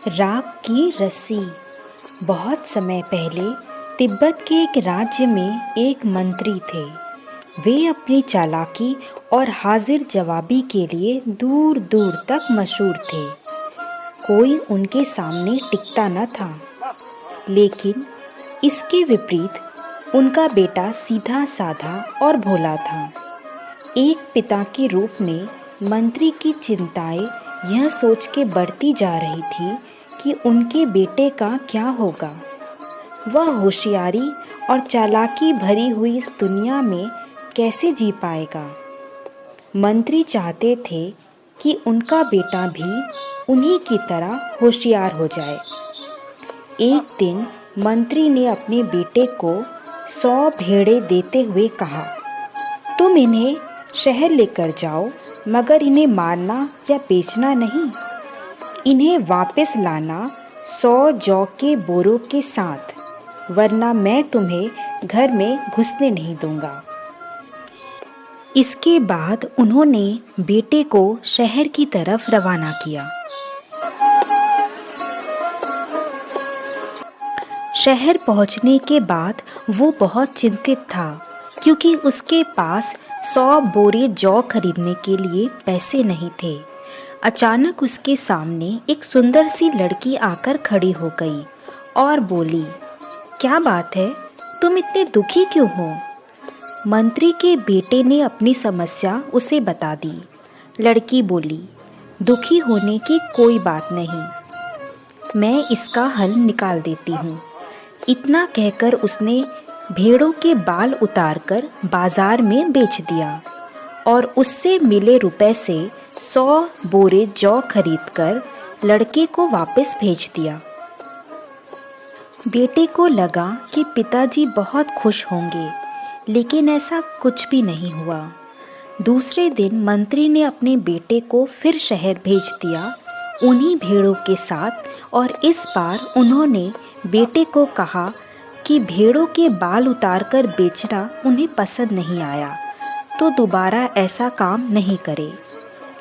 राख की रस्सी। बहुत समय पहले तिब्बत के एक राज्य में एक मंत्री थे। वे अपनी चालाकी और हाजिर जवाबी के लिए दूर दूर तक मशहूर थे। कोई उनके सामने टिकता न था। लेकिन इसके विपरीत उनका बेटा सीधा साधा और भोला था। एक पिता के रूप में मंत्री की चिंताएं यह सोच के बढ़ती जा रही थी कि उनके बेटे का क्या होगा। वह होशियारी और चालाकी भरी हुई इस दुनिया में कैसे जी पाएगा। मंत्री चाहते थे कि उनका बेटा भी उन्हीं की तरह होशियार हो जाए। एक दिन मंत्री ने अपने बेटे को 100 भेड़ें देते हुए कहा, तुम इन्हें शहर लेकर जाओ, मगर इन्हें मारना या बेचना नहीं। इन्हें वापस लाना 100 जौ के बोरों के साथ, वरना मैं तुम्हें घर में घुसने नहीं दूंगा। इसके बाद उन्होंने बेटे को शहर की तरफ रवाना किया। शहर पहुंचने के बाद वो बहुत चिंतित था, क्योंकि उसके पास 100 बोरे जौ खरीदने के लिए पैसे नहीं थे। अचानक उसके सामने एक सुंदर सी लड़की आकर खड़ी हो गई और बोली, क्या बात है, तुम इतने दुखी क्यों हो? मंत्री के बेटे ने अपनी समस्या उसे बता दी। लड़की बोली, दुखी होने की कोई बात नहीं, मैं इसका हल निकाल देती हूँ। इतना कहकर उसने भेड़ों के बाल उतारकर बाजार में बेच दिया और उससे मिले रुपए से 100 बोरे जौ खरीदकर लड़के को वापस भेज दिया। बेटे को लगा कि पिताजी बहुत खुश होंगे, लेकिन ऐसा कुछ भी नहीं हुआ। दूसरे दिन मंत्री ने अपने बेटे को फिर शहर भेज दिया, उन्हीं भेड़ों के साथ, और इस बार उन्होंने बेटे को कहा कि भेड़ों के बाल उतारकर बेचना उन्हें पसंद नहीं आया, तो दोबारा ऐसा काम नहीं करे,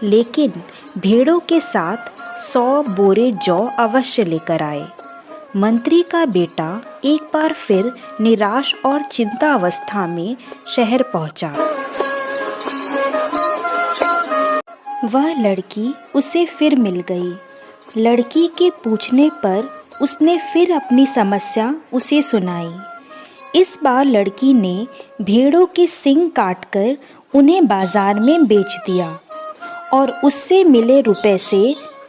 लेकिन भेड़ों के साथ 100 बोरे जौ अवश्य लेकर आए। मंत्री का बेटा एक बार फिर निराश और चिंता अवस्था में शहर पहुंचा। वह लड़की उसे फिर मिल गई। लड़की के पूछने पर उसने फिर अपनी समस्या उसे सुनाई। इस बार लड़की ने भेड़ों के सींग काटकर उन्हें बाजार में बेच दिया और उससे मिले रुपए से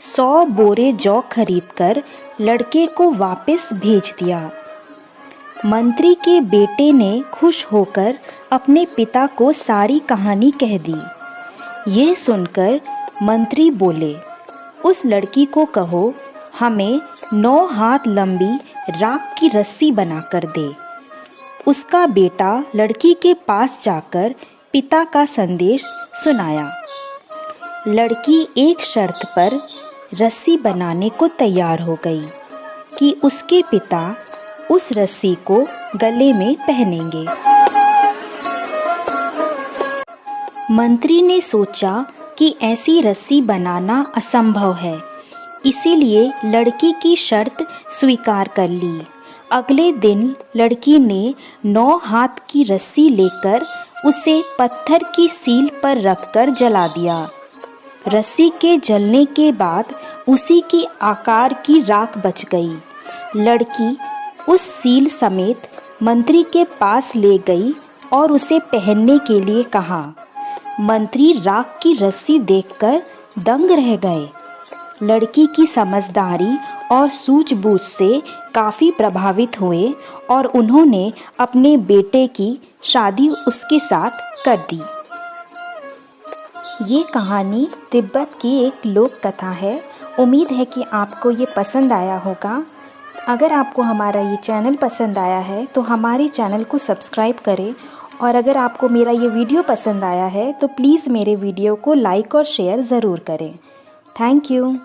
100 बोरे जौ खरीदकर लड़के को वापस भेज दिया। मंत्री के बेटे ने खुश होकर अपने पिता को सारी कहानी कह दी। ये सुनकर मंत्री बोले, उस लड़की को कहो हमें 9 हाथ लंबी राख की रस्सी बनाकर दे। उसका बेटा लड़की के पास जाकर पिता का संदेश सुनाया। लड़की एक शर्त पर रस्सी बनाने को तैयार हो गई कि उसके पिता उस रस्सी को गले में पहनेंगे। मंत्री ने सोचा कि ऐसी रस्सी बनाना असंभव है, इसीलिए लड़की की शर्त स्वीकार कर ली। अगले दिन लड़की ने 9 हाथ की रस्सी लेकर उसे पत्थर की सील पर रखकर जला दिया। रस्सी के जलने के बाद उसी की आकार की राख बच गई। लड़की उस सील समेत मंत्री के पास ले गई और उसे पहनने के लिए कहा। मंत्री राख की रस्सी देखकर दंग रह गए। लड़की की समझदारी और सूझबूझ से काफ़ी प्रभावित हुए और उन्होंने अपने बेटे की शादी उसके साथ कर दी। ये कहानी तिब्बत की एक लोक कथा है। उम्मीद है कि आपको ये पसंद आया होगा। अगर आपको हमारा ये चैनल पसंद आया है तो हमारे चैनल को सब्सक्राइब करें, और अगर आपको मेरा ये वीडियो पसंद आया है तो प्लीज़ मेरे वीडियो को लाइक और शेयर ज़रूर करें। Thank you.